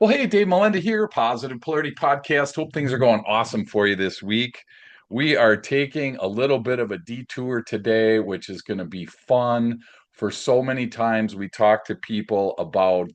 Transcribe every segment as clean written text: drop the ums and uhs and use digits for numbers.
Well, hey, Dave Melinda here, Positive Polarity Podcast. Hope things are going awesome for you this week. We are taking a little bit of a detour today, which is going to be fun. For so many times, we talk to people about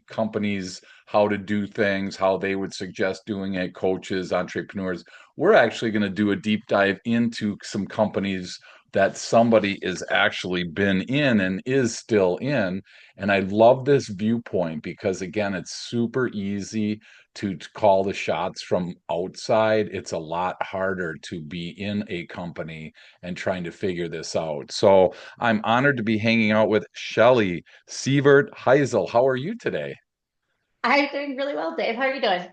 companies, how to do things, how they would suggest doing it, coaches, entrepreneurs. We're actually going to do a deep dive into some companies that somebody is actually been in and is still in, and I love this viewpoint because, again, it's super easy to call the shots from outside. It's a lot harder to be in a company and trying to figure this out. So I'm honored to be hanging out with Shelly Sievert-Haizel. How are you today? I'm doing really well, Dave. How are you doing?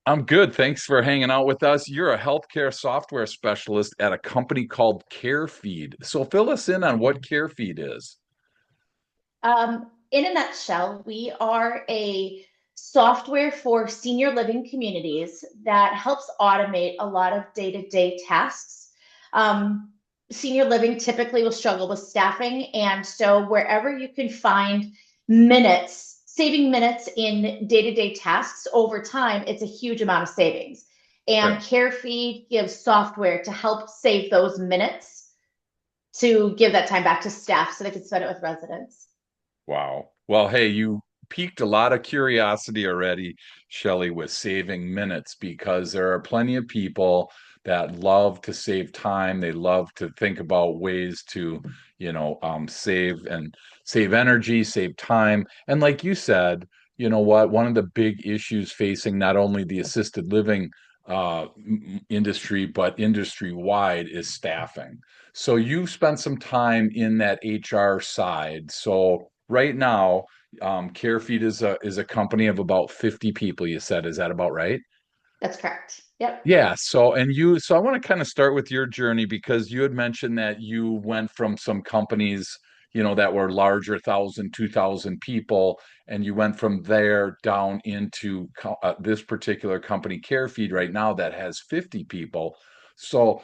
I'm good. Thanks for hanging out with us. You're a healthcare software specialist at a company called CareFeed. So fill us in on what CareFeed is. In a nutshell, we are a software for senior living communities that helps automate a lot of day-to-day tasks. Um, Senior living typically will struggle with staffing, and so wherever you can find minutes, saving minutes in day-to-day tasks over time, it's a huge amount of savings. And Sure. CareFeed gives software to help save those minutes to give that time back to staff so they can spend it with residents. Wow. Well, hey, you piqued a lot of curiosity already, Shelley, with saving minutes because there are plenty of people that love to save time. They love to think about ways to, save energy, save time. And like you said, you know what? One of the big issues facing not only the assisted living industry, but industry wide is staffing. So you spent some time in that HR side. So right now, CareFeed is a company of about 50 people, you said. Is that about right? That's correct. Yep. Yeah. So I want to kind of start with your journey because you had mentioned that you went from some companies, that were larger, 1,000, 2,000 people, and you went from there down into this particular company, CareFeed, right now that has 50 people. So,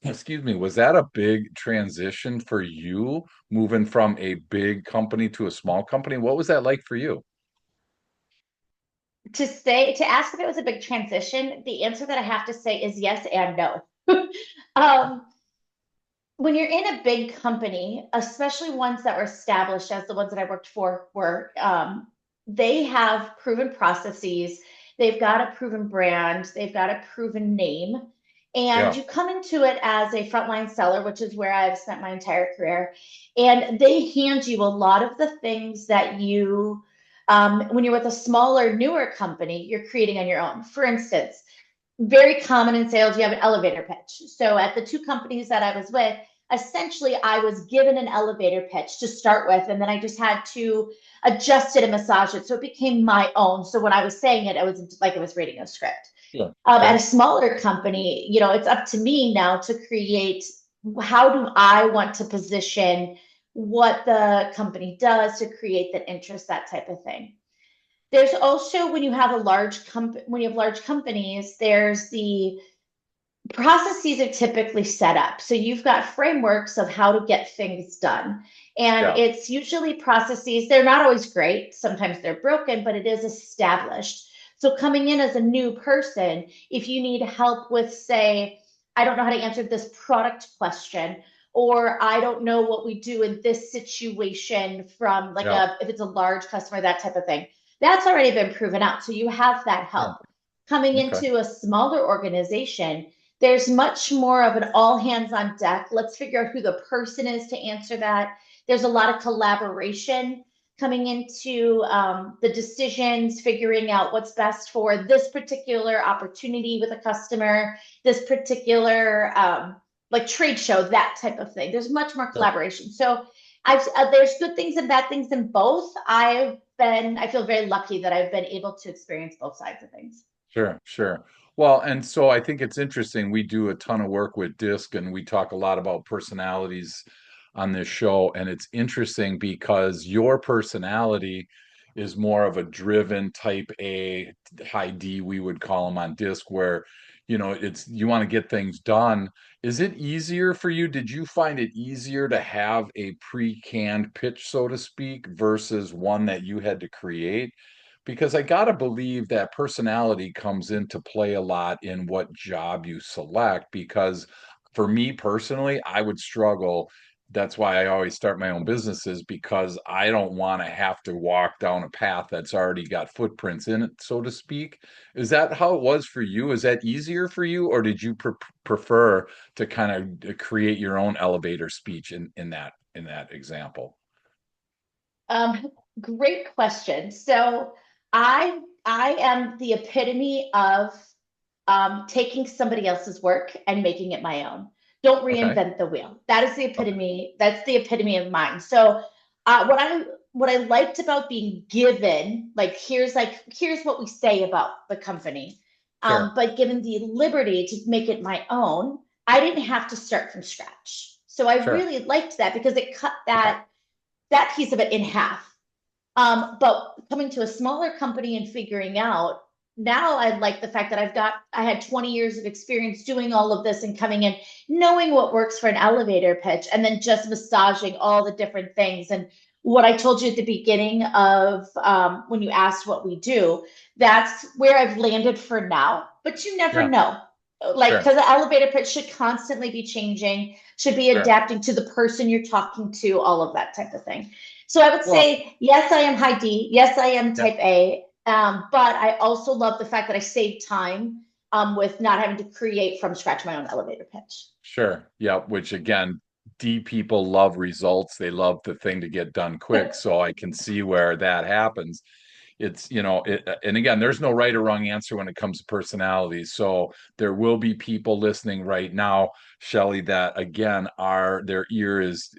excuse me, was that a big transition for you moving from a big company to a small company? What was that like for you? To ask if it was a big transition, the answer that I have to say is yes and no. um, when you're in a big company, especially ones that were established as the ones that I worked for were, they have proven processes, they've got a proven brand, they've got a proven name, and Yeah. you come into it as a frontline seller, which is where I've spent my entire career, and they hand you a lot of the things that when you're with a smaller, newer company, you're creating on your own. For instance, very common in sales, you have an elevator pitch. So at the two companies that I was with, essentially I was given an elevator pitch to start with, and then I just had to adjust it and massage it. So it became my own. So when I was saying it, it was like I was reading a script. Yeah. At Okay. a smaller company, it's up to me now to create how do I want to position what the company does to create the interest, that type of thing. There's also when you have large companies, there's the processes are typically set up. So you've got frameworks of how to get things done. And Yeah. it's usually processes, they're not always great. Sometimes they're broken, but it is established. So coming in as a new person, if you need help with, say, I don't know how to answer this product question, or I don't know what we do in this situation from like Yeah. if it's a large customer, that type of thing. That's already been proven out. So you have that help. Sure. Coming Okay. into a smaller organization, there's much more of an all hands on deck. Let's figure out who the person is to answer that. There's a lot of collaboration coming into the decisions, figuring out what's best for this particular opportunity with a customer, this particular like trade show, that type of thing. There's much more Sure. collaboration. So there's good things and bad things in both. I feel very lucky that I've been able to experience both sides of things. Sure, sure. Well, and so I think it's interesting. We do a ton of work with DISC and we talk a lot about personalities on this show. And it's interesting because your personality is more of a driven type A, high D, we would call them on DISC, where, it's you want to get things done. Is it easier for you? Did you find it easier to have a pre-canned pitch, so to speak, versus one that you had to create? because I got to believe that personality comes into play a lot in what job you select. Because for me personally, I would struggle. That's why I always start my own businesses, because I don't want to have to walk down a path that's already got footprints in it, so to speak. Is that how it was for you? Is that easier for you, or did you prefer to kind of create your own elevator speech in that example? Um, Great question. So I am the epitome of taking somebody else's work and making it my own. Don't Okay. reinvent the wheel. That is the Okay. epitome. That's the epitome of mine. So what I liked about being given, here's what we say about the company, Sure. but given the liberty to make it my own, I didn't have to start from scratch. So I Sure. really liked that because it cut that piece of it in half. But coming to a smaller company and figuring out, now I like the fact that I had 20 years of experience doing all of this and coming in, knowing what works for an elevator pitch, and then just massaging all the different things. And what I told you at the beginning of when you asked what we do, that's where I've landed for now. But you never Yeah. know. Like, Sure. because the elevator pitch should constantly be changing, should be Sure. adapting to the person you're talking to, all of that type of thing. So I would Well, say, yes, I am high D. Yes, I am yeah. type A. But I also love the fact that I save time with not having to create from scratch my own elevator pitch. Sure. Yeah. Which again, D people love results. They love the thing to get done quick. So I can see where that happens. And again, there's no right or wrong answer when it comes to personalities. So there will be people listening right now, Shelly, that again are their ear is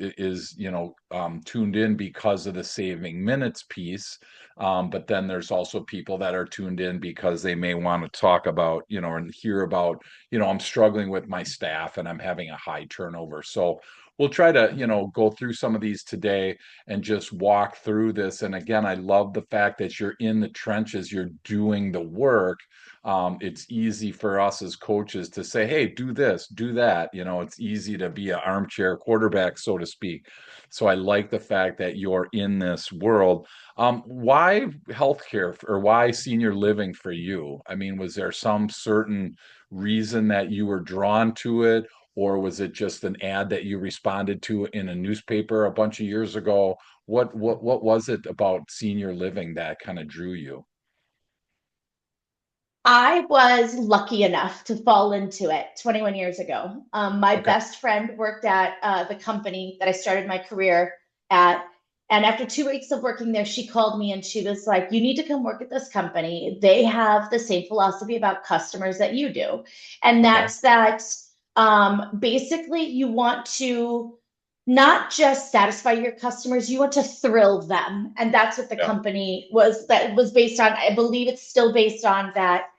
tuned in because of the saving minutes piece. But then there's also people that are tuned in because they may want to talk about, and hear about, I'm struggling with my staff and I'm having a high turnover. So we'll try to, go through some of these today and just walk through this. And again, I love the fact that you're in the trenches, you're doing the work. It's easy for us as coaches to say, hey, do this, do that. It's easy to be an armchair quarterback, so to speak. So I like the fact that you're in this world. Why healthcare or why senior living for you? I mean, was there some certain reason that you were drawn to it? Or was it just an ad that you responded to in a newspaper a bunch of years ago? What was it about senior living that kind of drew you? I was lucky enough to fall into it 21 years ago. My Okay. best friend worked at the company that I started my career at. And after 2 weeks of working there, she called me and she was like, you need to come work at this company. They have the same philosophy about customers that you do. And Okay. that's that basically you want to not just satisfy your customers, you want to thrill them. And that's what the Yeah. company was based on. I believe it's still based on that.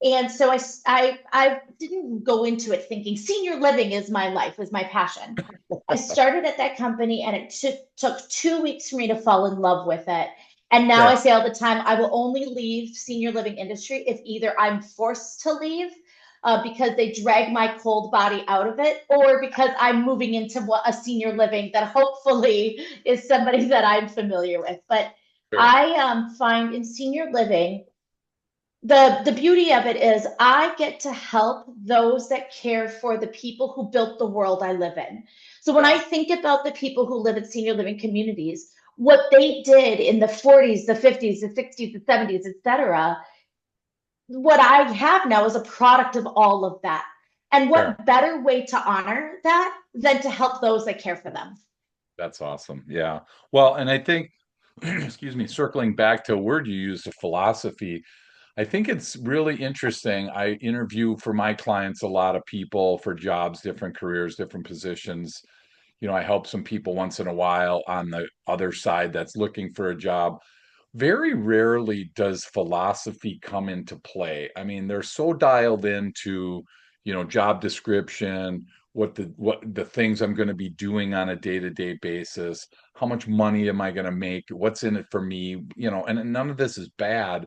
And so I didn't go into it thinking senior living is my life, is my passion. I started at that company and it took 2 weeks for me to fall in love with it. And now I Sure. say all the time, I will only leave senior living industry if either I'm forced to leave because they drag my cold body out of it, or because I'm moving into a senior living that hopefully is somebody that I'm familiar with. But Sure. I find in senior living, the beauty of it is I get to help those that care for the people who built the world I live in. So when I Yeah. think about the people who live in senior living communities, what they did in the 40s, the 50s, the 60s, the 70s, etc., what I have now is a product of all of that. And Sure. what better way to honor that than to help those that care for them? That's awesome. Yeah. Well, and I think, excuse me, circling back to a word you used, a philosophy, I think it's really interesting. I interview for my clients a lot of people for jobs, different careers, different positions. I help some people once in a while on the other side that's looking for a job. Very rarely does philosophy come into play. I mean, they're so dialed into, job description, what the things I'm going to be doing on a day-to-day basis, how much money am I going to make, what's in it for me, and none of this is bad,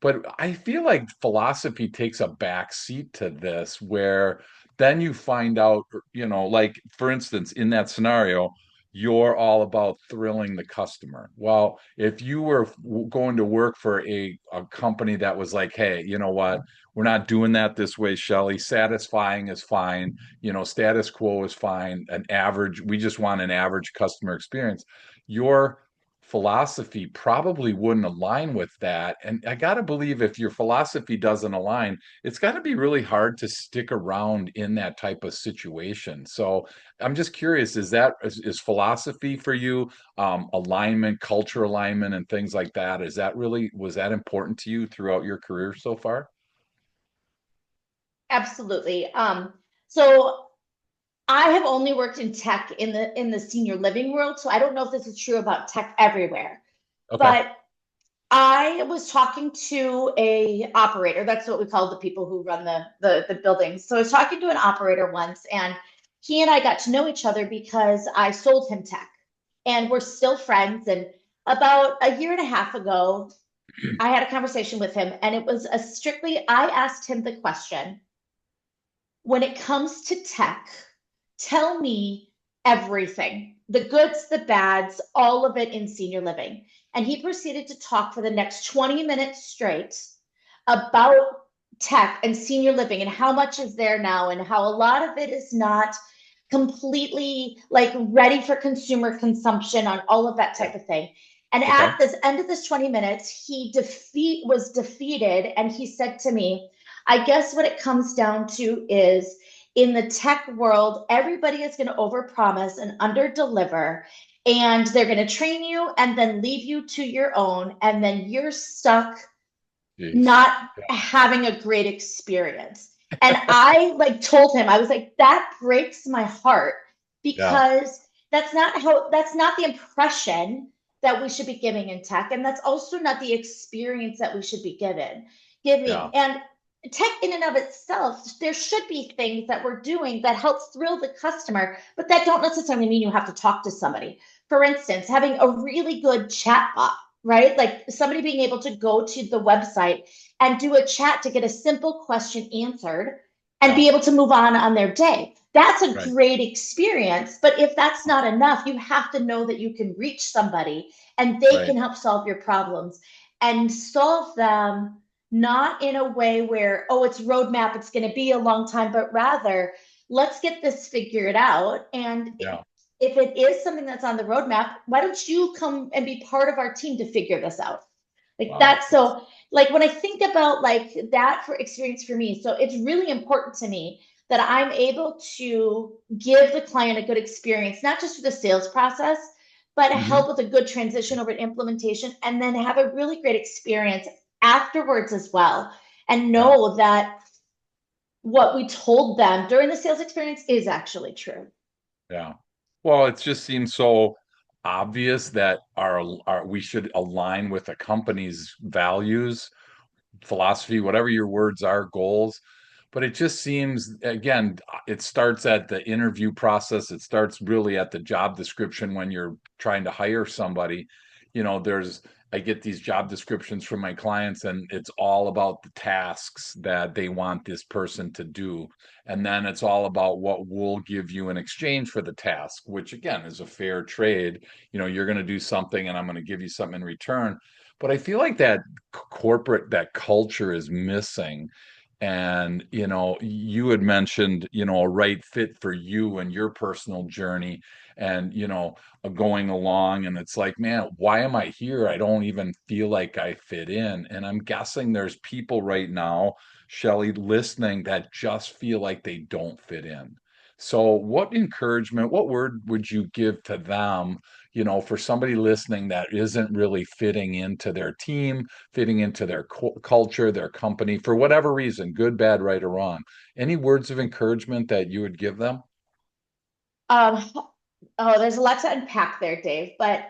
but I feel like philosophy takes a back seat to this, where then you find out, like for instance, in that scenario, you're all about thrilling the customer. Well, if you were going to work for a company that was like, hey, you know what? We're not doing that this way, Shelly. Satisfying is fine. Status quo is fine. An average, we just want an average customer experience. Your philosophy probably wouldn't align with that. And I got to believe if your philosophy doesn't align, it's got to be really hard to stick around in that type of situation. So I'm just curious, is philosophy for you, alignment, culture alignment, and things like that? Was that important to you throughout your career so far? Absolutely. So I have only worked in tech in the senior living world, so I don't know if this is true about tech everywhere. Okay. But I was talking to a operator. That's what we call the people who run the buildings. So I was talking to an operator once, and he and I got to know each other because I sold him tech, and we're still friends. And about a year and a half ago, I had a conversation with him, and it was a strictly I asked him the question, when it comes to tech, tell me everything, the goods, the bads, all of it in senior living. And he proceeded to talk for the next 20 minutes straight about tech and senior living and how much is there now and how a lot of it is not completely like ready for consumer consumption on all of that type of thing. And Okay. at this end of this 20 minutes, he was defeated and he said to me, I guess what it comes down to is in the tech world, everybody is going to overpromise and underdeliver, and they're going to train you and then leave you to your own, and then you're stuck Jeez. not having a great experience. And I like told him, I was like, that breaks my heart Yeah. because that's not the impression that we should be giving in tech. And that's also not the experience that we should be Yeah. giving. And tech in and of itself, there should be things that we're doing that helps thrill the customer, but that don't necessarily mean you have to talk to somebody. For instance, having a really good chat bot, right? Like somebody being able to go to the website and do a chat to get a simple question answered and Yeah. be able to move on their day. That's a Right. great experience. But if that's not enough, you have to know that you can reach somebody and they Right. can help solve your problems and solve them not in a way where, oh, it's roadmap, it's going to be a long time, but rather, let's get this figured out. And Yeah. if it is something that's on the roadmap, why don't you come and be part of our team to figure this out? Like Wow. that's so like when I think about like that for experience for me, so it's really important to me that I'm able to give the client a good experience, not just for the sales process, but Hmm. help with a good transition over to implementation and then have a really great experience afterwards as well. And Yeah. know that what we told them during the sales experience is actually true. Yeah. Well, it just seems so obvious that our we should align with a company's values, philosophy, whatever your words are, goals. But it just seems, again, it starts at the interview process. It starts really at the job description when you're trying to hire somebody. I get these job descriptions from my clients, and it's all about the tasks that they want this person to do. And then it's all about what we'll give you in exchange for the task, which again is a fair trade. You're going to do something, and I'm going to give you something in return. But I feel like that culture is missing. And you had mentioned a right fit for you and your personal journey, and going along, and it's like, man, why am I here? I don't even feel like I fit in. And I'm guessing there's people right now, Shelly, listening, that just feel like they don't fit in. So what word would you give to them, for somebody listening that isn't really fitting into their team, fitting into their culture, their company, for whatever reason, good, bad, right, or wrong? Any words of encouragement that you would give them? Um, oh, there's a lot to unpack there, Dave. But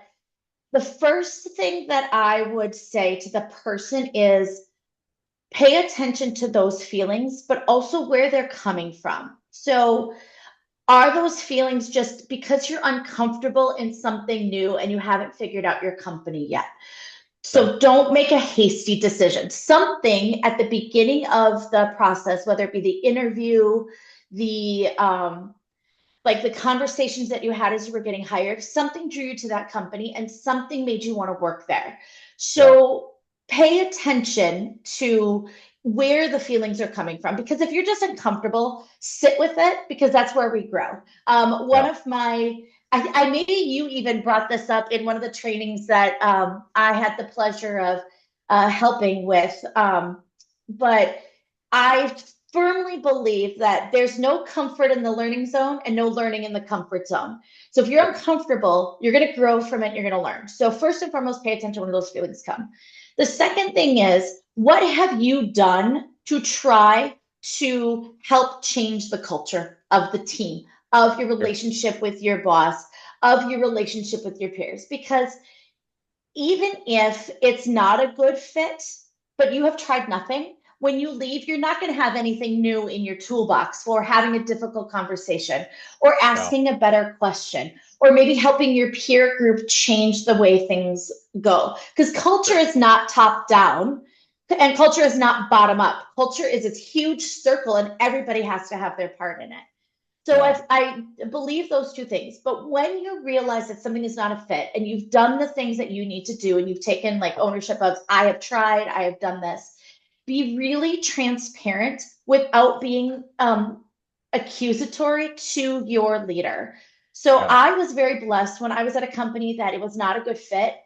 the first thing that I would say to the person is pay attention to those feelings, but also where they're coming from. So, are those feelings just because you're uncomfortable in something new and you haven't figured out your company yet? Okay. So, don't make a hasty decision. Something at the beginning of the process, whether it be the interview, the like the conversations that you had as you were getting hired, something drew you to that company and something made you want to work there. Yeah. So pay attention to where the feelings are coming from. Because if you're just uncomfortable, sit with it because that's where we grow. One Yeah. of my, I maybe you even brought this up in one of the trainings that I had the pleasure of helping with. But I firmly believe that there's no comfort in the learning zone and no learning in the comfort zone. So if you're Yep. uncomfortable, you're going to grow from it, you're going to learn. So first and foremost, pay attention when those feelings come. The second thing is, what have you done to try to help change the culture of the team, of your Yep. relationship with your boss, of your relationship with your peers? Because even if it's not a good fit, but you have tried nothing, when you leave, you're not going to have anything new in your toolbox for having a difficult conversation or Yeah. asking a better question or maybe helping your peer group change the way things go. Because culture Yep. is not top down and culture is not bottom up. Culture is this huge circle and everybody has to have their part in it. So Yeah. I believe those two things. But when you realize that something is not a fit and you've done the things that you need to do and you've taken like ownership of, I have tried, I have done this, be really transparent without being accusatory to your leader. So Yeah. I was very blessed when I was at a company that it was not a good fit.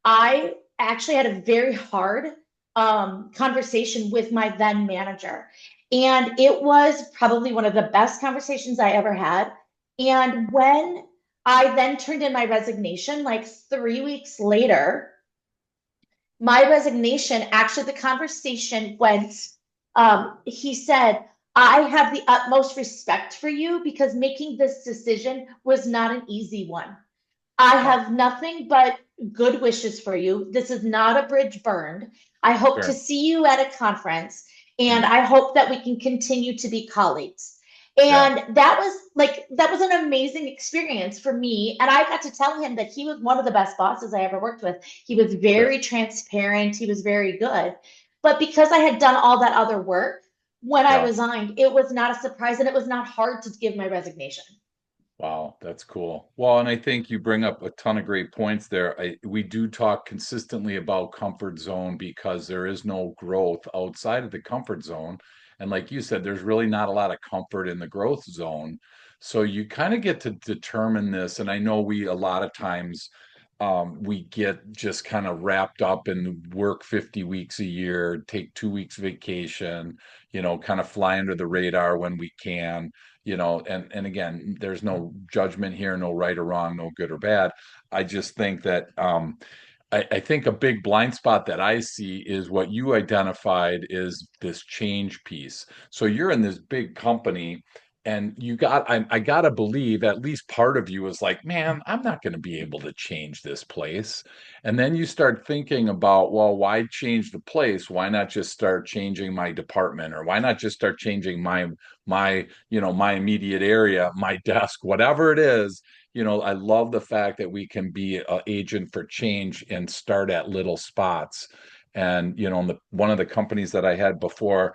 I actually had a very hard conversation with my then manager. And it was probably one of the best conversations I ever had. And when I then turned in my resignation, like 3 weeks later, my resignation, actually, the conversation went, he said, I have the utmost respect for you because making this decision was not an easy one. I Yeah. have nothing but good wishes for you. This is not a bridge burned. I hope to Sure. see you at a conference and Mm. I hope that we can continue to be colleagues. Yeah. And that was an amazing experience for me. And I got to tell him that he was one of the best bosses I ever worked with. He was Sure. very transparent, he was very good. But because I had done all that other work, when I Yeah. resigned, it was not a surprise and it was not hard to give my resignation. Wow, that's cool. Well, and I think you bring up a ton of great points there. We do talk consistently about comfort zone because there is no growth outside of the comfort zone. And like you said, there's really not a lot of comfort in the growth zone. So you kind of get to determine this. And I know we a lot of times we get just kind of wrapped up in work 50 weeks a year, take 2 weeks vacation, kind of fly under the radar when we can, and again, there's no judgment here, no right or wrong, no good or bad. I just think that I think a big blind spot that I see is what you identified is this change piece. So you're in this big company and I gotta believe at least part of you is like, man, I'm not going to be able to change this place. And then you start thinking about, well, why change the place? Why not just start changing my department, or why not just start changing my immediate area, my desk, whatever it is. I love the fact that we can be an agent for change and start at little spots. And one of the companies that I had before,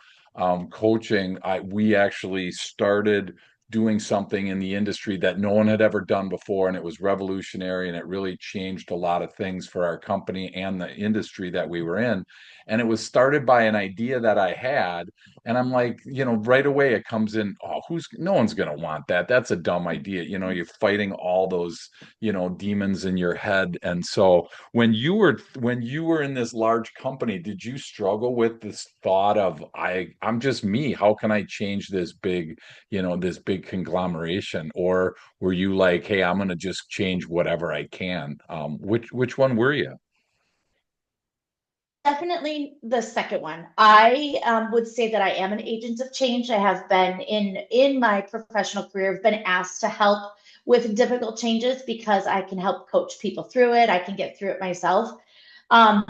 coaching, we actually started doing something in the industry that no one had ever done before, and it was revolutionary, and it really changed a lot of things for our company and the industry that we were in. And it was started by an idea that I had, and I'm like, right away it comes in, oh, no one's going to want that. That's a dumb idea. You're fighting all those, demons in your head. And so when you were in this large company, did you struggle with this thought of I'm just me. How can I change this big conglomeration? Or were you like, hey, I'm going to just change whatever I can? Which one were you? Definitely the second one. I would say that I am an agent of change. I have been in my professional career, I've been asked to help with difficult changes because I can help coach people through it. I can get through it myself. Um,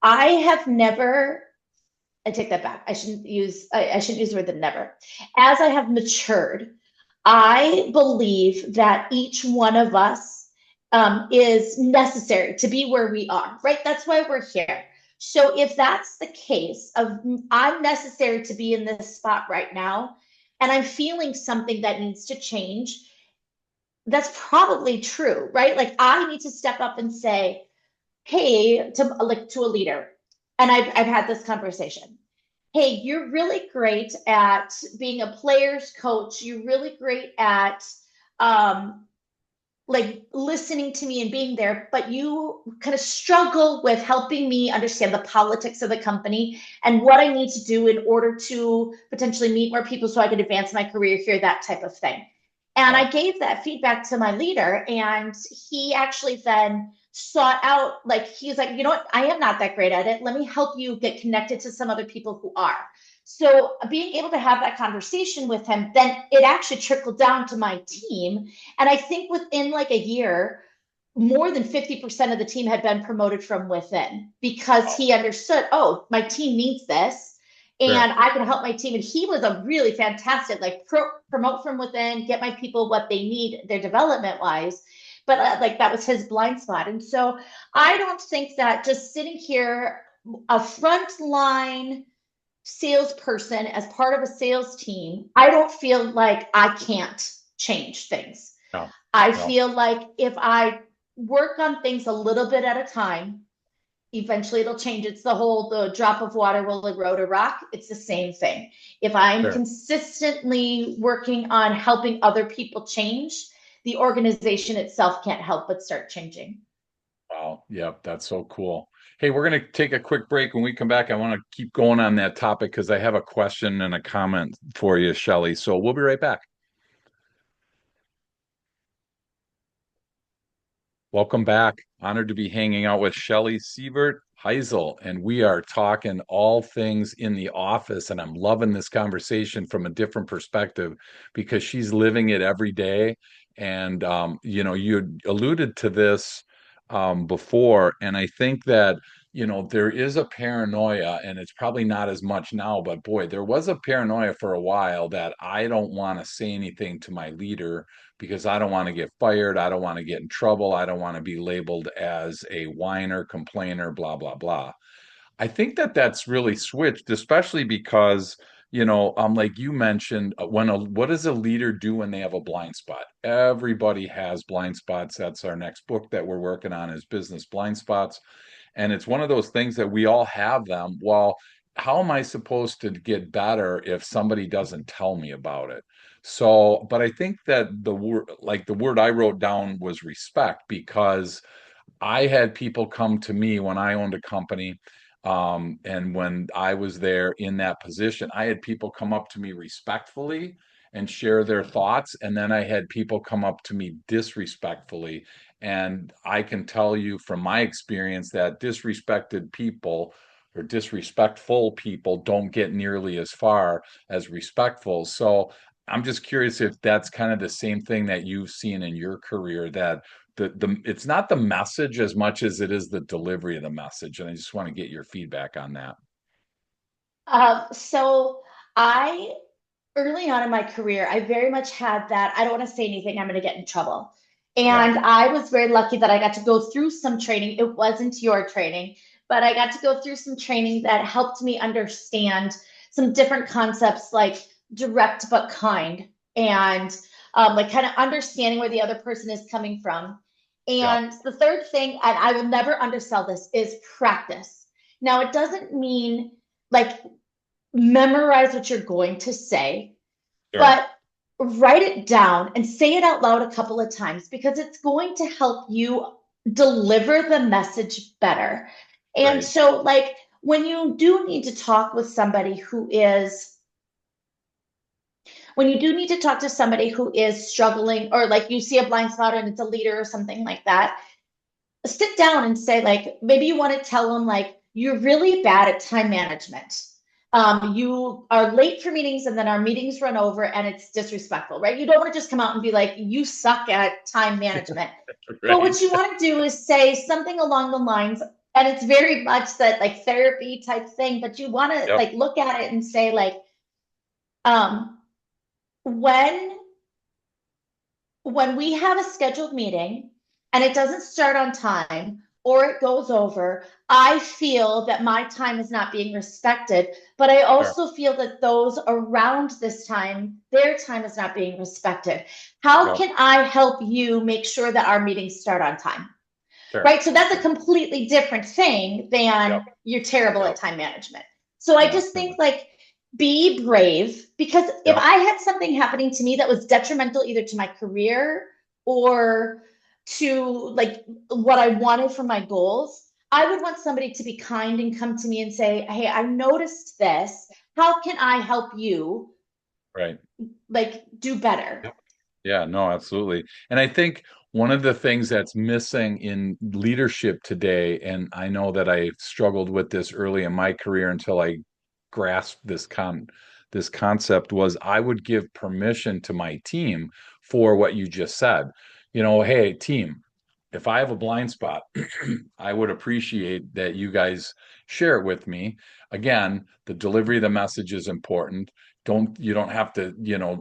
I have never. I take that back. I shouldn't use the word that never. As I have matured, I believe that each one of us is necessary to be where we are, right? That's why we're here. So if that's the case of I'm necessary to be in this spot right now, and I'm feeling something that needs to change, that's probably true, right? Like I need to step up and say, hey, to a leader, and I've had this conversation. Hey, you're really great at being a player's coach. You're really great at um, like listening to me and being there, but you kind of struggle with helping me understand the politics of the company and what I need to do in order to potentially meet more people so I can advance my career here, that type of thing. And I Wow. gave that feedback to my leader, and he actually then sought out, like, he's like, you know what, I am not that great at it. Let me help you get connected to some other people who are. So being able to have that conversation with him, then it actually trickled down to my team. And I think within like a year, more than 50% of the team had been promoted from within because Wow. he understood, oh, my team needs this Sure. and I can help my team. And he was a really fantastic, like promote from within, get my people what they need, their development wise. But like that was his blind spot. And so I don't think that just sitting here, a frontline salesperson as part of a sales team, I don't feel like I can't change things. No. I No. feel like if I work on things a little bit at a time, eventually it'll change. It's the drop of water will erode a rock. It's the same thing. If I'm Sure. consistently working on helping other people change, the organization itself can't help but start changing. Wow. Yep. That's so cool. Hey, we're going to take a quick break. When we come back, I want to keep going on that topic because I have a question and a comment for you, Shelly. So we'll be right back. Welcome back. Honored to be hanging out with Shelly Sievert-Haizel, and we are talking all things in the office. And I'm loving this conversation from a different perspective because she's living it every day. And you alluded to this before, and I think that there is a paranoia, and it's probably not as much now, but boy, there was a paranoia for a while that I don't want to say anything to my leader because I don't want to get fired. I don't want to get in trouble. I don't want to be labeled as a whiner, complainer, blah, blah, blah. I think that that's really switched, especially because, like you mentioned, what does a leader do when they have a blind spot? Everybody has blind spots. That's our next book that we're working on is Business Blind Spots. And it's one of those things that we all have them. Well, how am I supposed to get better if somebody doesn't tell me about it? So, but I think that the word I wrote down was respect because I had people come to me when I owned a company. And when I was there in that position, I had people come up to me respectfully and share their thoughts. And then I had people come up to me disrespectfully. And I can tell you from my experience that disrespected people or disrespectful people don't get nearly as far as respectful. So I'm just curious if that's kind of the same thing that you've seen in your career that the it's not the message as much as it is the delivery of the message. And I just want to get your feedback on that. So I early on in my career, I very much had that. I don't want to say anything, I'm going to get in trouble. Yeah. And I was very lucky that I got to go through some training. It wasn't your training, but I got to go through some training that helped me understand some different concepts like direct but kind and like kind of understanding where the other person is coming from. Yeah. And the third thing, and I will never undersell this, is practice. Now, it doesn't mean like memorize what you're going to say, Sure. but write it down and say it out loud a couple of times because it's going to help you deliver the message better. And Right. so, like, when you do need to talk with somebody who is, when you do need to talk to somebody who is struggling, or like you see a blind spot and it's a leader or something like that, sit down and say, like, maybe you want to tell them, like, you're really bad at time management. You are late for meetings and then our meetings run over and it's disrespectful, right? You don't want to just come out and be like, you suck at time management. But what Right. you want to do is say something along the lines, and it's very much that like therapy type thing, but you want to Yep. like look at it and say, like, um, when when we have a scheduled meeting and it doesn't start on time, or it goes over, I feel that my time is not being respected, but I Sure. also feel that those around this time, their time is not being respected. How Yep. can I help you make sure that our meetings start on time? Sure. Right? So that's a completely different thing Yep. than you're terrible at Yep. time management. So I Yeah. just Yeah. think like be brave, because if Yep. I had something happening to me that was detrimental either to my career or to like what I wanted for my goals, I would want somebody to be kind and come to me and say, "Hey, I noticed this. How can I help you Right. like do better?" Yeah, no, absolutely. And I think one of the things that's missing in leadership today, and I know that I struggled with this early in my career until I grasped this concept, was I would give permission to my team for what you just said. Hey, team, if I have a blind spot, I would appreciate that you guys share it with me. Again, the delivery of the message is important. You don't have to,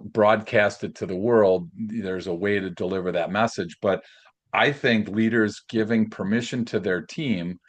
broadcast it to the world. There's a way to deliver that message. But I think leaders giving permission to their team,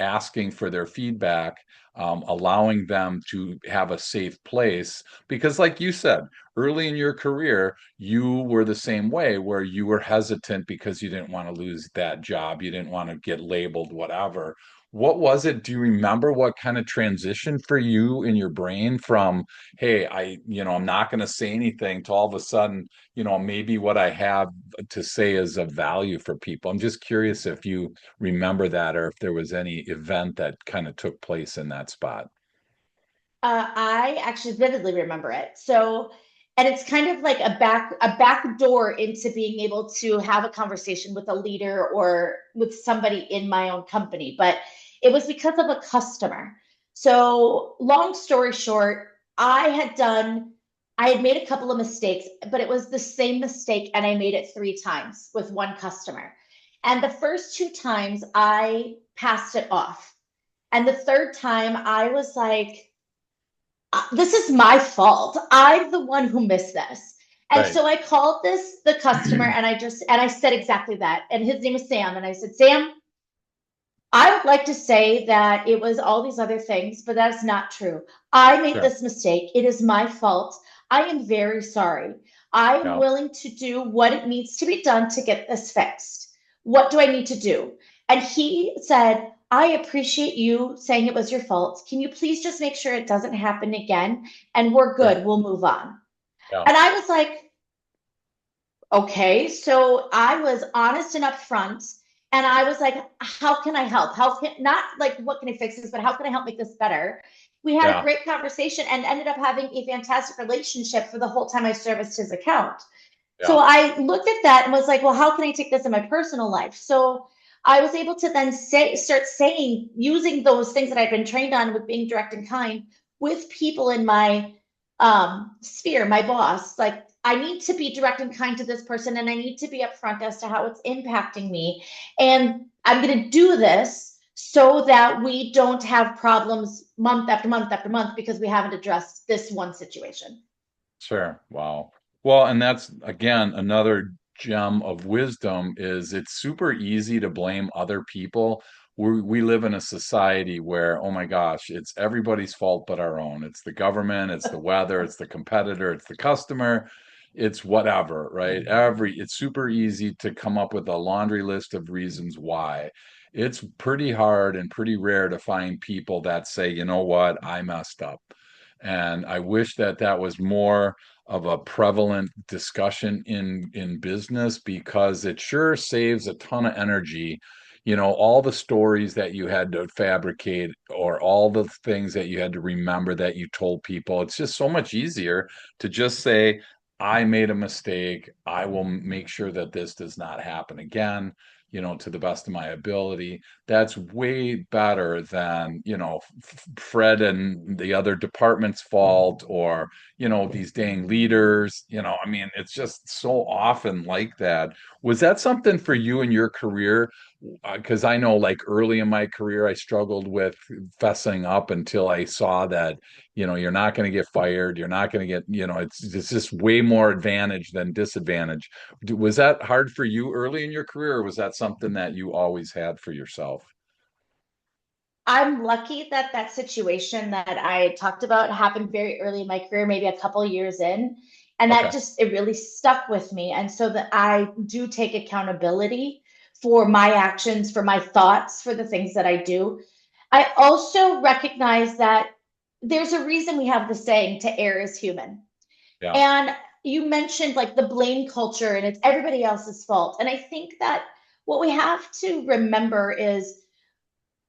asking for their feedback, allowing them to have a safe place. Because, like you said, early in your career, you were the same way where you were hesitant because you didn't want to lose that job. You didn't want to get labeled, whatever. What was it? Do you remember what kind of transition for you in your brain from, hey, I'm not going to say anything to all of a sudden, maybe what I have to say is of value for people? I'm just curious if you remember that or if there was any event that kind of took place in that spot. I actually vividly remember it. So, and it's kind of like a back door into being able to have a conversation with a leader or with somebody in my own company. But it was because of a customer. So, long story short, I had made a couple of mistakes, but it was the same mistake, and I made it 3 times with one customer. And the first 2 times I passed it off. And the third time I was like, this is my fault. I'm the one who missed this. And Right. so I called the customer, and I said exactly that. And his name is Sam. And I said, Sam, I would like to say that it was all these other things, but that's not true. I made Sure. this mistake. It is my fault. I am very sorry. I'm Yeah. willing to do what it needs to be done to get this fixed. What do I need to do? And he said, I appreciate you saying it was your fault. Can you please just make sure it doesn't happen again? And we're Sure. good. We'll move on. Yeah. And I was like, okay, so I was honest and upfront, and I was like, how can I help? How can not like what can I fix this, but how can I help make this better? We had a Yeah. great conversation and ended up having a fantastic relationship for the whole time I serviced his account. So Yeah. I looked at that and was like, well, how can I take this in my personal life? So I was able to then start saying, using those things that I've been trained on with being direct and kind with people in my sphere, my boss, like I need to be direct and kind to this person, and I need to be upfront as to how it's impacting me. And I'm going to do this so that we don't have problems month after month after month because we haven't addressed this one situation. Sure. Wow. Well, and that's again another gem of wisdom is it's super easy to blame other people. We live in a society where, oh my gosh, it's everybody's fault but our own. It's the government, it's the weather, it's the competitor, it's the customer, it's whatever, right? It's super easy to come up with a laundry list of reasons why. It's pretty hard and pretty rare to find people that say, you know what, I messed up. And I wish that that was more of a prevalent discussion in business because it sure saves a ton of energy. All the stories that you had to fabricate or all the things that you had to remember that you told people. It's just so much easier to just say, I made a mistake. I will make sure that this does not happen again, to the best of my ability. That's way better than, Fred and the other department's fault or, these dang leaders. I mean, it's just so often like that. Was that something for you in your career because I know like early in my career, I struggled with fessing up until I saw that, you're not going to get fired. You're not going to get, it's just way more advantage than disadvantage. Was that hard for you early in your career, or was that something that you always had for yourself? I'm lucky that that situation that I talked about happened very early in my career, maybe a couple of years in. And that Okay. just, it really stuck with me. And so that I do take accountability for my actions, for my thoughts, for the things that I do. I also recognize that there's a reason we have the saying to err is human. Yeah. And you mentioned like the blame culture and it's everybody else's fault. And I think that what we have to remember is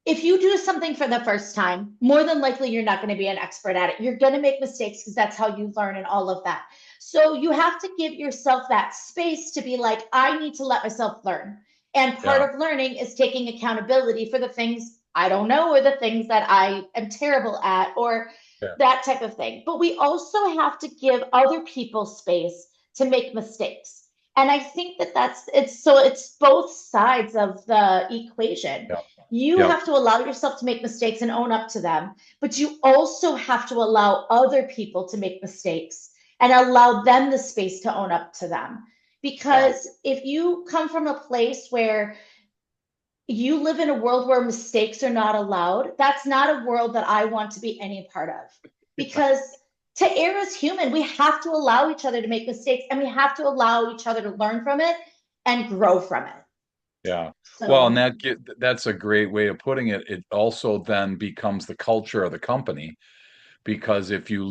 if you do something for the first time, more than likely you're not going to be an expert at it. You're going to make mistakes because that's how you learn and all of that. So you have to give yourself that space to be like, I need to let myself learn. And part Yeah. of learning is taking accountability for the things I don't know or the things that I am terrible at or Yeah. that type of thing. But we also have to give other people space to make mistakes. And I think that it's both sides of the equation. Yeah. You Yeah. have to allow yourself to make mistakes and own up to them, but you also have to allow other people to make mistakes and allow them the space to own up to them. Yeah. Because if you come from a place where you live in a world where mistakes are not allowed, that's not a world that I want to be any part of. Because to err as human, we have to allow each other to make mistakes and we have to allow each other to learn from it and grow from it. Yeah. Well, and So, that's a great way of putting it. It also then becomes the culture of the company, because if you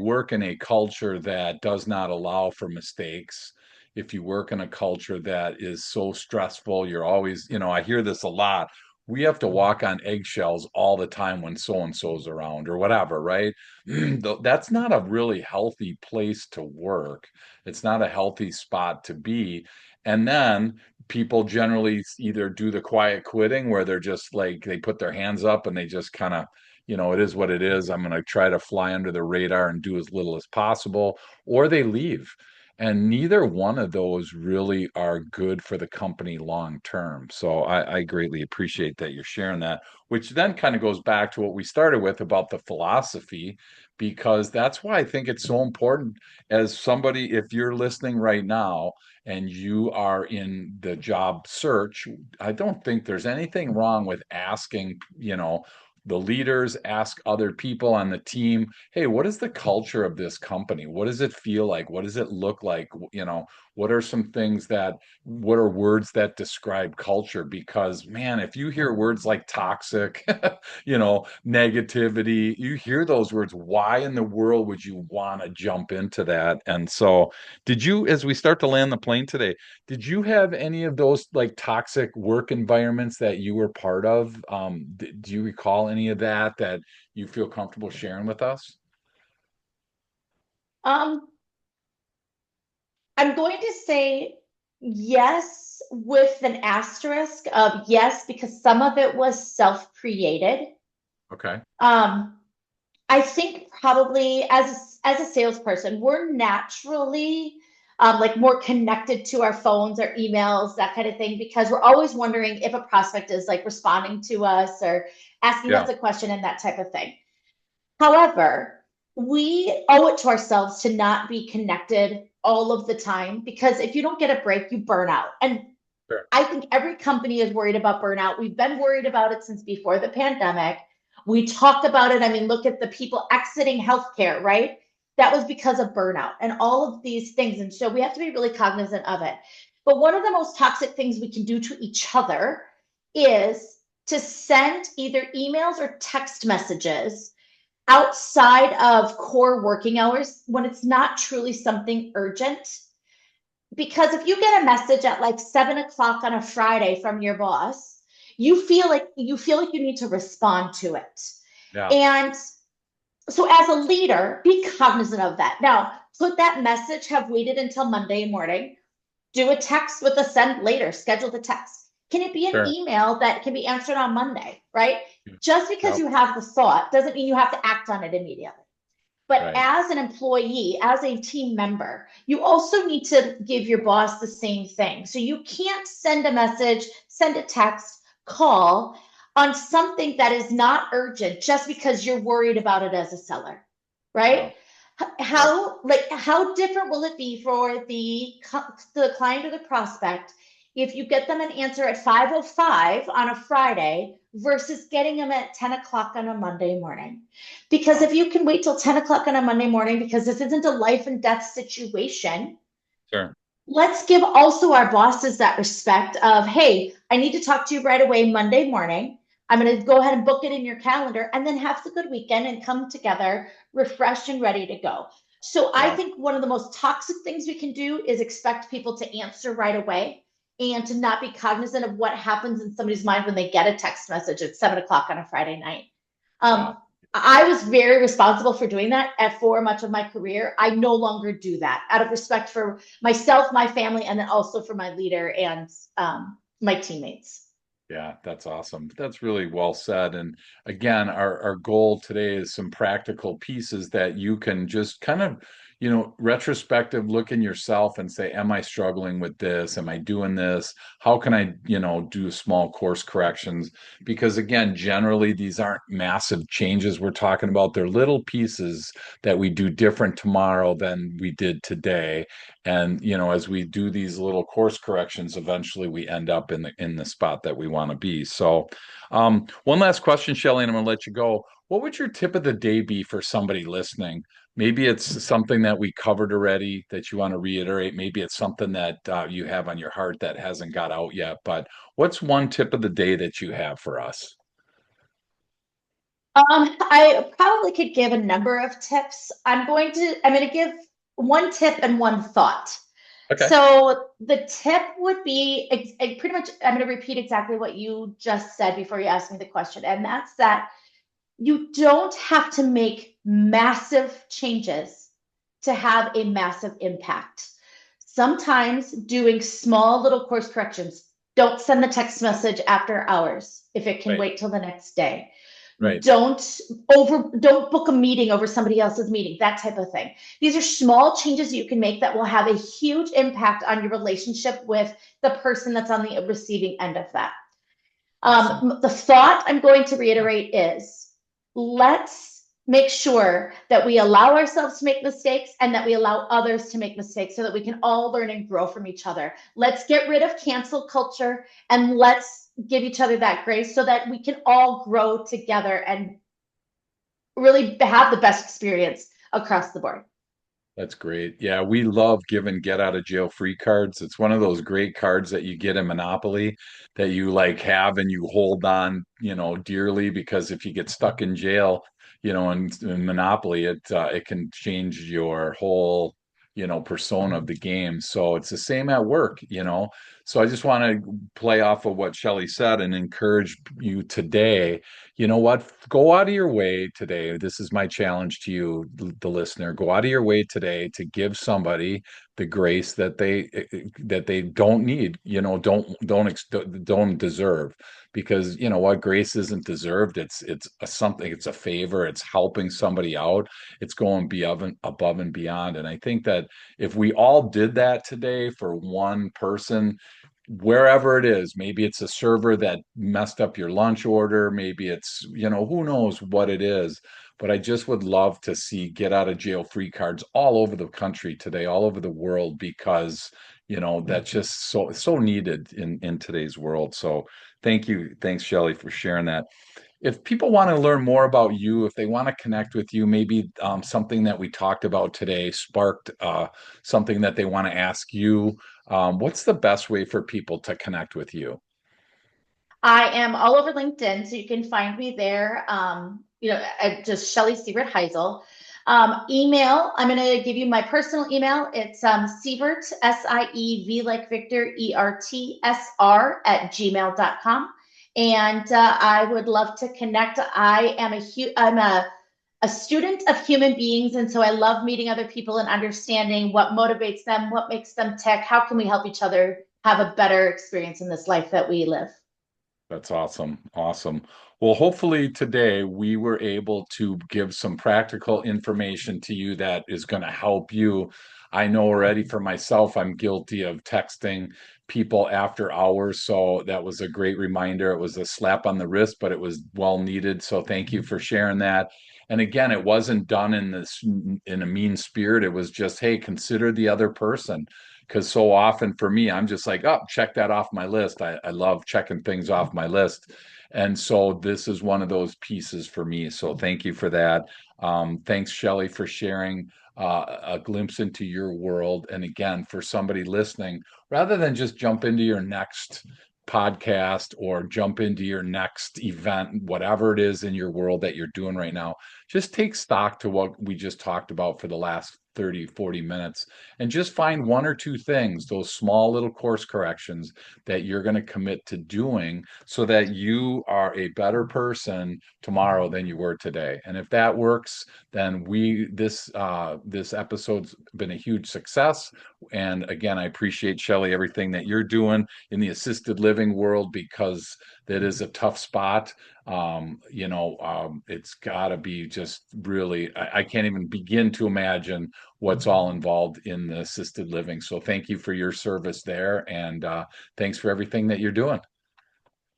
work in a culture that does not allow for mistakes, if you work in a culture that is so stressful, you're always, I hear this a lot, we have to walk on eggshells all the time when so and so's around or whatever, right? That's not a really healthy place to work. It's not a healthy spot to be. And then people generally either do the quiet quitting where they're just like they put their hands up and they just kind of, it is what it is. I'm going to try to fly under the radar and do as little as possible, or they leave. And neither one of those really are good for the company long term. So I greatly appreciate that you're sharing that, which then kind of goes back to what we started with about the philosophy, because that's why I think it's so important as somebody, if you're listening right now and you are in the job search, I don't think there's anything wrong with asking, the leaders ask other people on the team, hey, what is the culture of this company? What does it feel like? What does it look like? What are some things what are words that describe culture? Because man, if you hear words like toxic, negativity, you hear those words, why in the world would you want to jump into that? And so as we start to land the plane today, did you have any of those like toxic work environments that you were part of? Do you recall any of that you feel comfortable sharing with us? um, I'm going to say yes with an asterisk of yes, because some of it was self-created. Okay. Um, I think probably as a salesperson, we're naturally like more connected to our phones or emails, that kind of thing, because we're always wondering if a prospect is like responding to us or asking Yeah. us a question and that type of thing. However, we owe it to ourselves to not be connected all of the time because if you don't get a break, you burn out. And Sure. I think every company is worried about burnout. We've been worried about it since before the pandemic. We talked about it. I mean, look at the people exiting healthcare, right? That was because of burnout and all of these things. And so we have to be really cognizant of it. But one of the most toxic things we can do to each other is to send either emails or text messages outside of core working hours when it's not truly something urgent. Because if you get a message at like 7 o'clock on a Friday from your boss, you feel like you need to respond to it. Yeah. And so as a leader, be cognizant of that. Now, could that message have waited until Monday morning? Do a text with a send later, schedule the text. Can it be an Sure. email that can be answered on Monday, right? Yeah. Just because Yep. you have the thought doesn't mean you have to act on it immediately. But Right. as an employee, as a team member, you also need to give your boss the same thing. So you can't send a message, send a text, call on something that is not urgent just because you're worried about it as a seller, Yeah. right? Yep. How different will it be for the client or the prospect if you get them an answer at 5:05 on a Friday versus getting them at 10 o'clock on a Monday morning? Because Wow. if you can wait till 10 o'clock on a Monday morning, because this isn't a life and death situation, Sure. let's give also our bosses that respect of, hey, I need to talk to you right away Monday morning. I'm going to go ahead and book it in your calendar and then have a good weekend and come together refreshed and ready to go. So I Yeah. think one of the most toxic things we can do is expect people to answer right away and to not be cognizant of what happens in somebody's mind when they get a text message at 7 o'clock on a Friday night. Yeah. I was very responsible for doing that for much of my career. I no longer do that out of respect for myself, my family, and then also for my leader and my teammates. Yeah, that's awesome. That's really well said. And again, our goal today is some practical pieces that you can just kind of, retrospective look in yourself and say, am I struggling with this? Am I doing this? How can I, do small course corrections? Because again, generally these aren't massive changes we're talking about. They're little pieces that we do different tomorrow than we did today. And as we do these little course corrections, eventually we end up in the spot that we want to be. So one last question, Shelly, and I'm going to let you go. What would your tip of the day be for somebody listening? Maybe it's something that we covered already that you want to reiterate. Maybe it's something that you have on your heart that hasn't got out yet. But what's one tip of the day that you have for us? I probably could give a number of tips. I'm going to give one tip and one thought. Okay. So the tip would be pretty much, I'm going to repeat exactly what you just said before you asked me the question. And that's that you don't have to make massive changes to have a massive impact. Sometimes doing small little course corrections, don't send the text message after hours if it can Right. wait till the next day. Right. Don't book a meeting over somebody else's meeting, that type of thing. These are small changes you can make that will have a huge impact on your relationship with the person that's on the receiving end of that. Awesome. The thought I'm going to reiterate is let's make sure that we allow ourselves to make mistakes and that we allow others to make mistakes so that we can all learn and grow from each other. Let's get rid of cancel culture and let's give each other that grace so that we can all grow together and really have the best experience across the board. That's great. Yeah, we love giving get out of jail free cards. It's one of those great cards that you get in Monopoly that you like have and you hold on, dearly because if you get stuck in jail, in Monopoly, it can change your whole, persona of the game. So it's the same at work. So I just want to play off of what Shelly said and encourage you today. You know what? Go out of your way today. This is my challenge to you, the listener. Go out of your way today to give somebody the grace that they don't need, don't deserve. Because you know what, grace isn't deserved. It's a something. It's a favor. It's helping somebody out. It's going above and beyond. And I think that if we all did that today for one person, wherever it is, maybe it's a server that messed up your lunch order, maybe it's, who knows what it is, but I just would love to see get out of jail free cards all over the country today, all over the world, because that's just so needed in today's world. So thanks Shelly for sharing that. If people want to learn more about you, if they want to connect with you, maybe something that we talked about today sparked something that they want to ask you, what's the best way for people to connect with you? I am all over LinkedIn, so you can find me there. Just Shelly Sievert-Haizel. Email, I'm going to give you my personal email. It's Sievert, Siev like Victor, ERTSR at gmail.com. And I would love to connect. I'm a student of human beings. And so I love meeting other people and understanding what motivates them, what makes them tick, how can we help each other have a better experience in this life that we live. That's awesome. Awesome. Well, hopefully today we were able to give some practical information to you that is going to help you. I know already for myself, I'm guilty of texting people after hours. So that was a great reminder. It was a slap on the wrist, but it was well needed. So thank you for sharing that. And again, it wasn't done in a mean spirit. It was just, hey, consider the other person, because so often for me, I'm just like, oh, check that off my list. I love checking things off my list. And so this is one of those pieces for me. So thank you for that. Thanks, Shelly, for sharing a glimpse into your world. And again, for somebody listening, rather than just jump into your next podcast or jump into your next event, whatever it is in your world that you're doing right now, just take stock to what we just talked about for the last 30, 40 minutes and just find one or two things, those small little course corrections that you're going to commit to doing so that you are a better person tomorrow than you were today. And if that works, then this episode's been a huge success. And again, I appreciate, Shelly, everything that you're doing in the assisted living world, because that is a tough spot. It's got to be just really, I can't even begin to imagine what's all involved in the assisted living. So thank you for your service there, and thanks for everything that you're doing.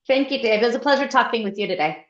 Thank you, Dave. It was a pleasure talking with you today.